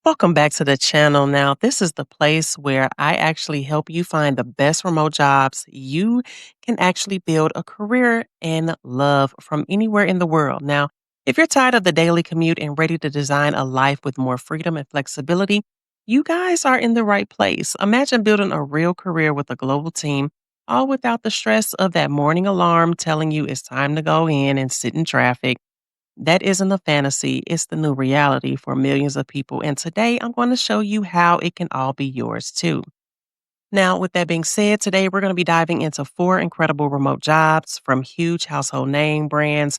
Welcome back to the channel. Now, this is the place where I actually help you find the best remote jobs you can actually build a career and love from anywhere in the world. Now, if you're tired of the daily commute and ready to design a life with more freedom and flexibility, you guys are in the right place. Imagine building a real career with a global team, all without the stress of that morning alarm telling you it's time to go in and sit in traffic. That isn't a fantasy, it's the new reality for millions of people. And today I'm going to show you how it can all be yours too. Now, with that being said, today we're going to be diving into four incredible remote jobs from huge household name brands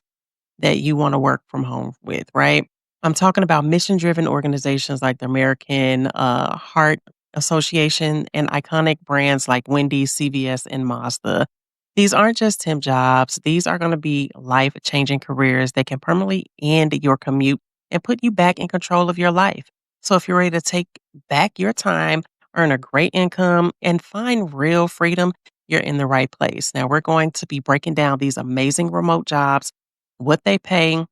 that you want to work from home with, right? I'm talking about mission driven organizations like the American Heart Association and iconic brands like Wendys, CVS, and Mazda. These aren't just temp jobs, these are going to be life changing careers that can permanently end your commute and put you back in control of your life. So, if you're ready to take back your time, earn a great income, and find real freedom, you're in the right place. Now, we're going to be breaking down these amazing remote jobs, what they pay,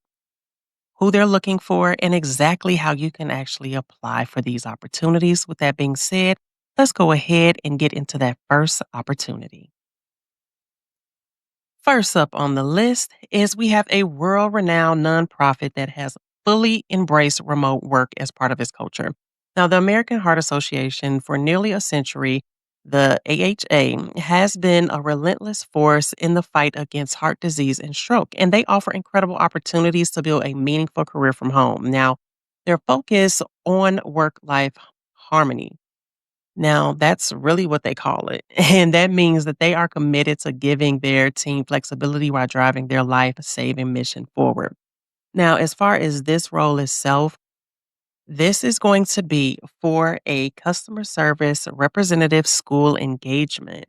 who they're looking for, and exactly how you can actually apply for these opportunities. With that being said, let's go ahead and get into that first opportunity. First up on the list is we have a world renowned nonprofit that has fully embraced remote work as part of its culture. Now, the American Heart Association, for nearly a century, the AHA, has been a relentless force in the fight against heart disease and stroke, and they offer incredible opportunities to build a meaningful career from home. Now, their focus on work life harmony, now, that's really what they call it. And that means that they are committed to giving their team flexibility while driving their life saving mission forward. Now, as far as this role itself, this is going to be for a customer service representative school engagement.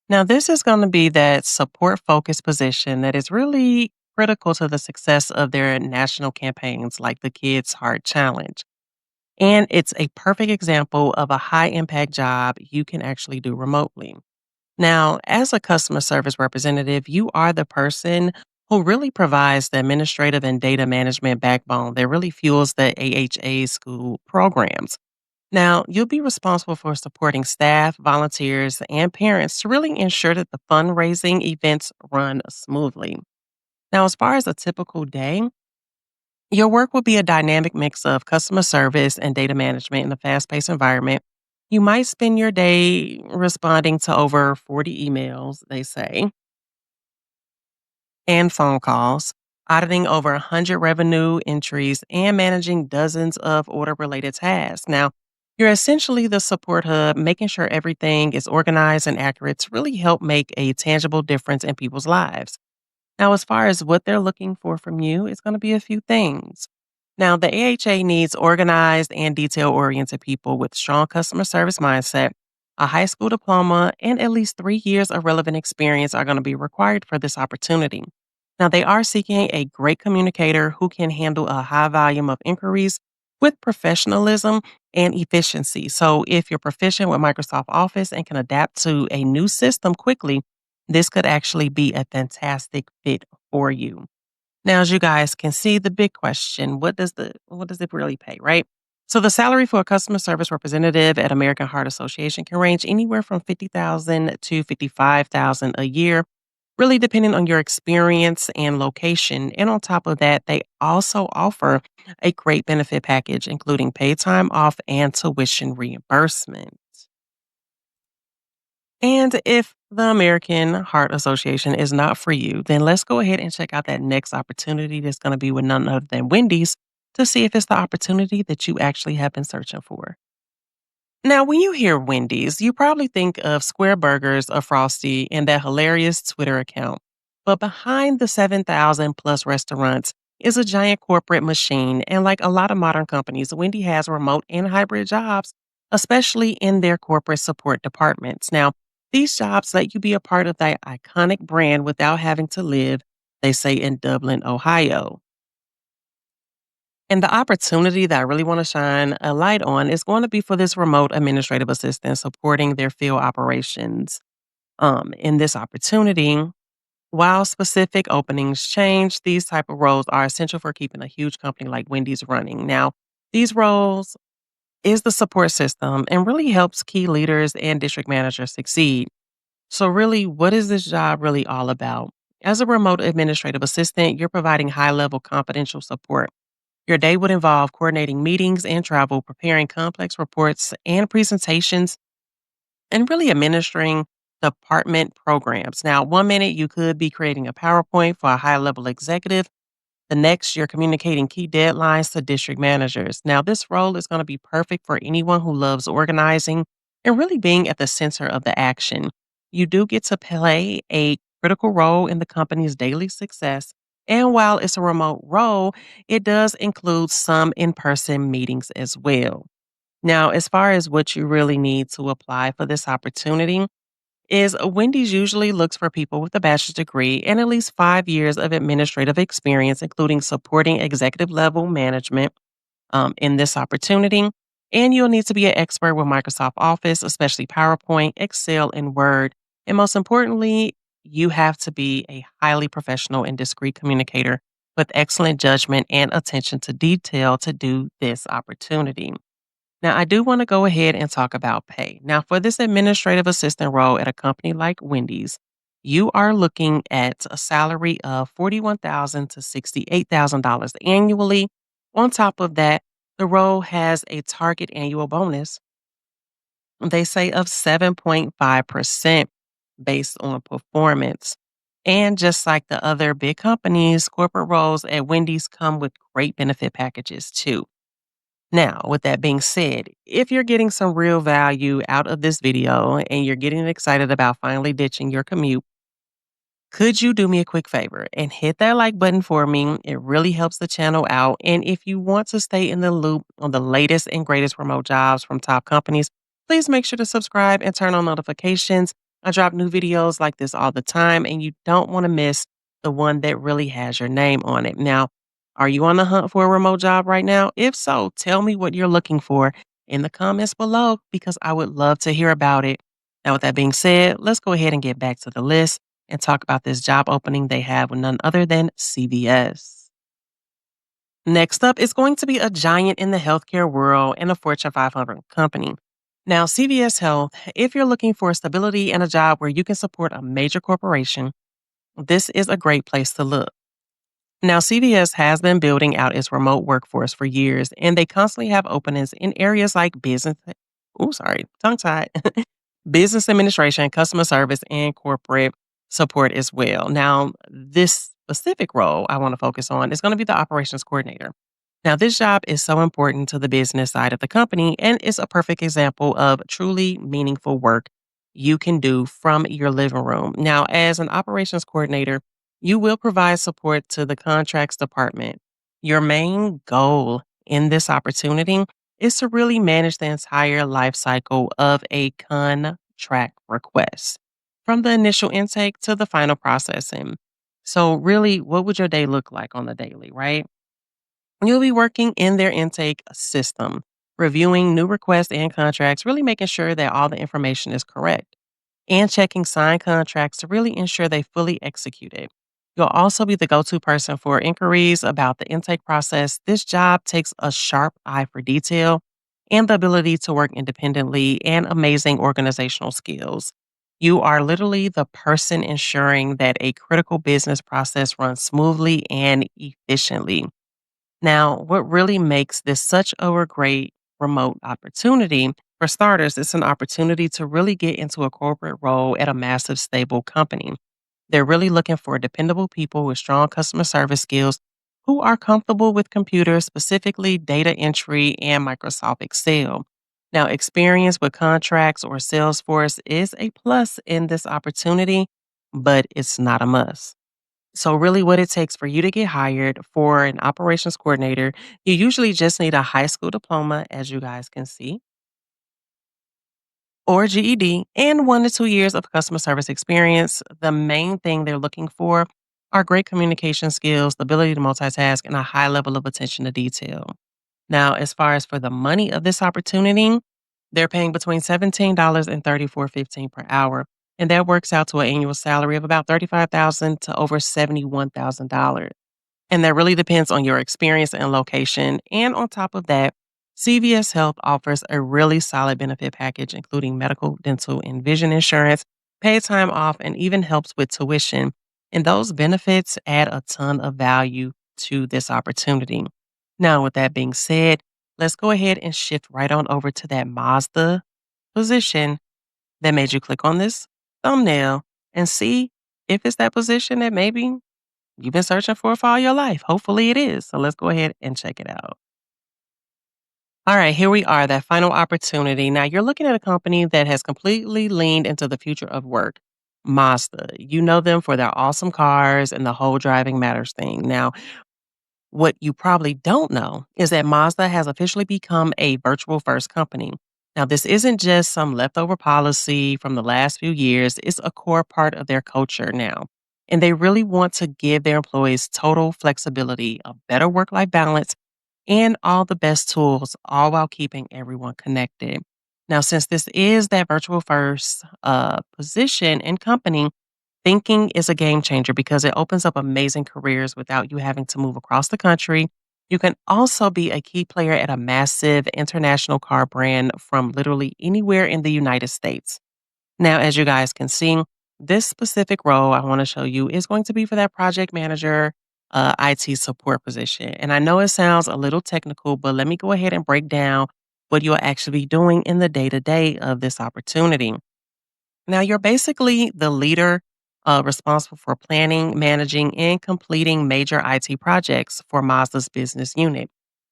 Now, this is going to be that support focused position that is really critical to the success of their national campaigns like the Kids Heart Challenge. And it's a perfect example of a high impact job you can actually do remotely. Now, as a customer service representative, you are the person who really provides the administrative and data management backbone that really fuels the AHA school programs. Now, you'll be responsible for supporting staff, volunteers, and parents to really ensure that the fundraising events run smoothly. Now, as far as a typical day, your work will be a dynamic mix of customer service and data management in a fast paced environment. You might spend your day responding to over 40 emails, they say, and phone calls, auditing over 100 revenue entries, and managing dozens of order related tasks. Now, you're essentially the support hub, making sure everything is organized and accurate to really help make a tangible difference in people's lives. Now, as far as what they're looking for from you, it's going to be a few things. Now, the AHA needs organized and detail oriented people with strong customer service mindset. A high school diploma and at least 3 years of relevant experience are going to be required for this opportunity. Now, they are seeking a great communicator who can handle a high volume of inquiries with professionalism and efficiency. So, if you're proficient with Microsoft Office and can adapt to a new system quickly, this could actually be a fantastic fit for you. Now, as you guys can see, the big question, what does it really pay, right? So the salary for a customer service representative at American Heart Association can range anywhere from 50,000 to 55,000 a year, really depending on your experience and location. And on top of that, they also offer a great benefit package, including paid time off and tuition reimbursement. And if the American Heart Association is not for you, then let's go ahead and check out that next opportunity that's going to be with none other than Wendy's to see if it's the opportunity that you actually have been searching for. Now, when you hear Wendy's, you probably think of square burgers, a Frosty, and that hilarious Twitter account. But behind the 7,000 plus restaurants is a giant corporate machine. And like a lot of modern companies, Wendy has remote and hybrid jobs, especially in their corporate support departments. Now, these jobs let you be a part of that iconic brand without having to live, they say, in Dublin, Ohio. And the opportunity that I really want to shine a light on is going to be for this remote administrative assistant supporting their field operations. In this opportunity, while specific openings change, these type of roles are essential for keeping a huge company like Wendy's running. Now, These roles is the support system and really helps key leaders and district managers succeed. So, really, what is this job really all about? As a remote administrative assistant, you're providing high level confidential support. Your day would involve coordinating meetings and travel, preparing complex reports and presentations, and really administering department programs. Now, one minute you could be creating a PowerPoint for a high level executive. The next, you're communicating key deadlines to district managers. Now, this role is going to be perfect for anyone who loves organizing and really being at the center of the action. You do get to play a critical role in the company's daily success. And while it's a remote role, it does include some in person meetings as well. Now, as far as what you really need to apply for this opportunity, is Wendy's usually looks for people with a bachelor's degree and at least 5 years of administrative experience, including supporting executive level management in this opportunity. And you'll need to be an expert with Microsoft Office, especially PowerPoint, Excel, and Word. And most importantly, you have to be a highly professional and discreet communicator with excellent judgment and attention to detail to do this opportunity. Now, I do want to go ahead and talk about pay. Now, for this administrative assistant role at a company like Wendy's, you are looking at a salary of $41,000 to $68,000 annually. On top of that, the role has a target annual bonus, they say of 7.5% based on performance. And just like the other big companies, corporate roles at Wendy's come with great benefit packages too. Now, with that being said, if you're getting some real value out of this video and you're getting excited about finally ditching your commute, could you do me a quick favor and hit that like button for me? It really helps the channel out. And if you want to stay in the loop on the latest and greatest remote jobs from top companies, please make sure to subscribe and turn on notifications. I drop new videos like this all the time, and you don't want to miss the one that really has your name on it. Now, are you on the hunt for a remote job right now? If so, tell me what you're looking for in the comments below because I would love to hear about it. Now, with that being said, let's go ahead and get back to the list and talk about this job opening they have with none other than CVS. Next up is going to be a giant in the healthcare world and a Fortune 500 company. Now, CVS Health, if you're looking for stability and a job where you can support a major corporation, this is a great place to look. Now, CVS has been building out its remote workforce for years, and they constantly have openings in areas like business. Oh, sorry, tongue tied. Business administration, customer service, and corporate support as well. Now, this specific role I want to focus on is going to be the operations coordinator. Now, this job is so important to the business side of the company and is a perfect example of truly meaningful work you can do from your living room. Now, as an operations coordinator, you will provide support to the contracts department. Your main goal in this opportunity is to really manage the entire life cycle of a contract request, from the initial intake to the final processing. So, really, what would your day look like on the daily, right? You'll be working in their intake system, reviewing new requests and contracts, really making sure that all the information is correct, and checking signed contracts to really ensure they fully execute it. You'll also be the go to person for inquiries about the intake process. This job takes a sharp eye for detail and the ability to work independently and amazing organizational skills. You are literally the person ensuring that a critical business process runs smoothly and efficiently. Now, what really makes this such a great remote opportunity, for starters, it's an opportunity to really get into a corporate role at a massive, stable company. They're really looking for dependable people with strong customer service skills who are comfortable with computers, specifically data entry and Microsoft Excel. Now, experience with contracts or Salesforce is a plus in this opportunity, but it's not a must. So, really, what it takes for you to get hired for an operations coordinator, you usually just need a high school diploma, as you guys can see, or GED, and 1 to 2 years of customer service experience. The main thing they're looking for are great communication skills, the ability to multitask, and a high level of attention to detail. Now, as far as for the money of this opportunity, they're paying between $17 and $34.15 per hour. And that works out to an annual salary of about $35,000 to over $71,000. And that really depends on your experience and location. And on top of that, CVS Health offers a really solid benefit package, including medical, dental, and vision insurance, paid time off, and even helps with tuition. And those benefits add a ton of value to this opportunity. Now, with that being said, let's go ahead and shift right on over to that Mazda position that made you click on this thumbnail and see if it's that position that maybe you've been searching for all your life. Hopefully it is. So let's go ahead and check it out. All right, here we are, that final opportunity. Now, you're looking at a company that has completely leaned into the future of work. Mazda. You know them for their awesome cars and the whole driving matters thing. Now, what you probably don't know is that Mazda has officially become a virtual first company. Now, this isn't just some leftover policy from the last few years, it's a core part of their culture now. And they really want to give their employees total flexibility, a better work life balance, and all the best tools, all while keeping everyone connected. Now, since this is that virtual first position and company, thinking is a game changer because it opens up amazing careers without you having to move across the country. You can also be a key player at a massive international car brand from literally anywhere in the United States. Now, as you guys can see, this specific role I want to show you is going to be for that project manager, IT support position. And I know it sounds a little technical, but let me go ahead and break down what you'll actually be doing in the day to day of this opportunity. Now, you're basically the leader responsible for planning, managing, and completing major IT projects for Mazda's business unit.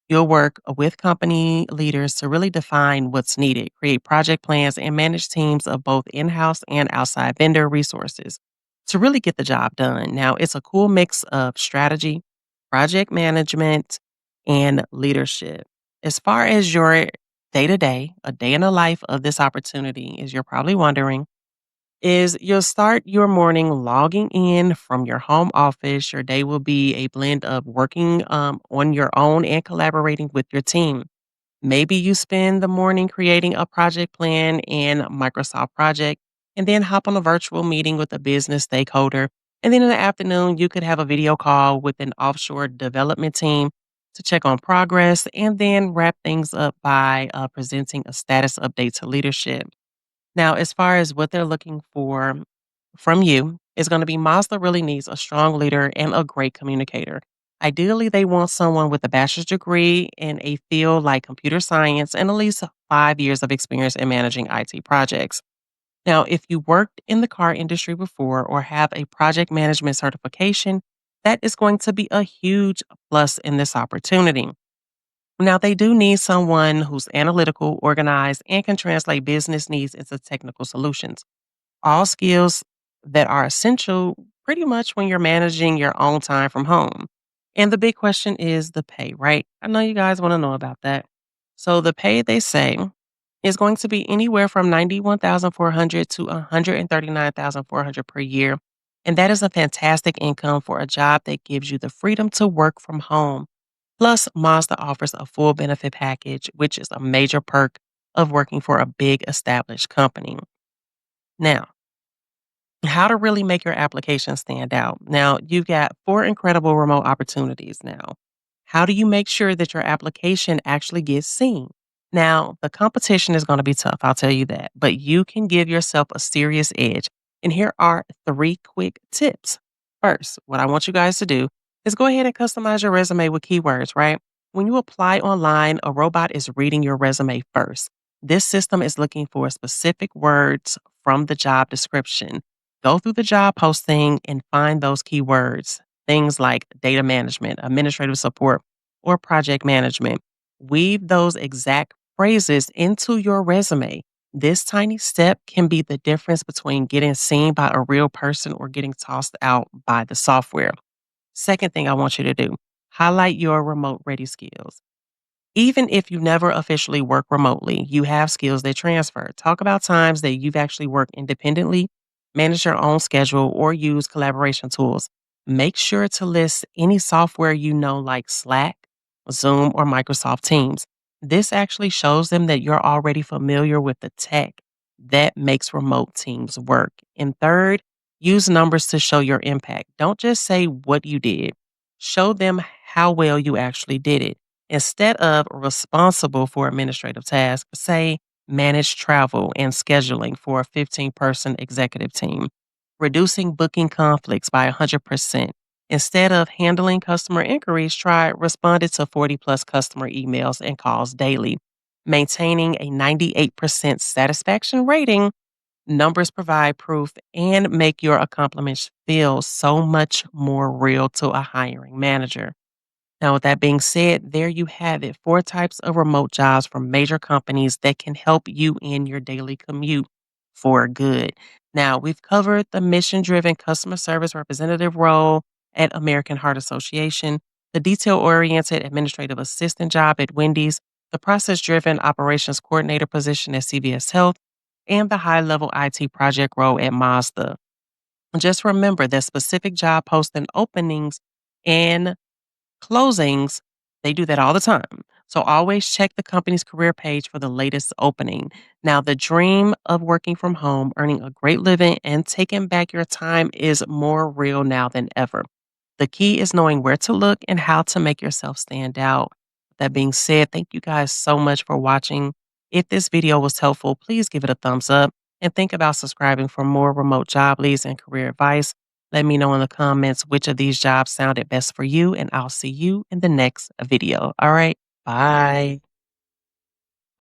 You'll work with company leaders to really define what's needed, create project plans, and manage teams of both in house and outside vendor resources to really get the job done. Now, it's a cool mix of strategy, project management, and leadership. As far as your day to day, a day in the life of this opportunity, as you're probably wondering, is you'll start your morning logging in from your home office. Your day will be a blend of working on your own and collaborating with your team. Maybe you spend the morning creating a project plan in Microsoft Project and then hop on a virtual meeting with a business stakeholder. And then in the afternoon, you could have a video call with an offshore development team to check on progress and then wrap things up by presenting a status update to leadership. Now, as far as what they're looking for from you, is going to be Mazda really needs a strong leader and a great communicator. Ideally, they want someone with a bachelor's degree in a field like computer science and at least 5 years of experience in managing IT projects. Now, if you worked in the car industry before or have a project management certification, that is going to be a huge plus in this opportunity. Now, they do need someone who's analytical, organized, and can translate business needs into technical solutions. All skills that are essential pretty much when you're managing your own time from home. And the big question is the pay, right? I know you guys want to know about that. So the pay they say is going to be anywhere from 91,400 to 139,400 per year. And that is a fantastic income for a job that gives you the freedom to work from home. Plus, Mazda offers a full benefit package, which is a major perk of working for a big established company. Now, how to really make your application stand out. Now, you've got four incredible remote opportunities now. How do you make sure that your application actually gets seen? Now, the competition is going to be tough, I'll tell you that, but you can give yourself a serious edge. And here are three quick tips. First, what I want you guys to do is go ahead and customize your resume with keywords, right? When you apply online, a robot is reading your resume first. This system is looking for specific words from the job description. Go through the job posting and find those keywords, things like data management, administrative support, or project management. Weave those exact phrases into your resume. This tiny step can be the difference between getting seen by a real person or getting tossed out by the software. Second thing I want you to do, highlight your remote ready skills. Even if you never officially work remotely, you have skills that transfer. Talk about times that you've actually worked independently, manage your own schedule, or use collaboration tools. Make sure to list any software you know, like Slack, Zoom, or Microsoft Teams. This actually shows them that you're already familiar with the tech that makes remote teams work. And third, use numbers to show your impact. Don't just say what you did, show them how well you actually did it. Instead of responsible for administrative tasks, say manage travel and scheduling for a 15-person executive team, reducing booking conflicts by 100%. Instead of handling customer inquiries, try responded to 40 plus customer emails and calls daily. Maintaining a 98% satisfaction rating, numbers provide proof and make your accomplishments feel so much more real to a hiring manager. Now, with that being said, there you have it. Four types of remote jobs from major companies that can help you in your daily commute for good. Now, we've covered the mission driven customer service representative role at American Heart Association, the detail oriented administrative assistant job at Wendy's, the process driven operations coordinator position at CVS Health, and the high level IT project role at Mazda. Just remember that specific job posts and openings and closings, they do that all the time. So always check the company's career page for the latest opening. Now, the dream of working from home, earning a great living, and taking back your time is more real now than ever. The key is knowing where to look and how to make yourself stand out. That being said, thank you guys so much for watching. If this video was helpful, please give it a thumbs up and think about subscribing for more remote job leads and career advice. Let me know in the comments which of these jobs sounded best for you, and I'll see you in the next video. All right. Bye.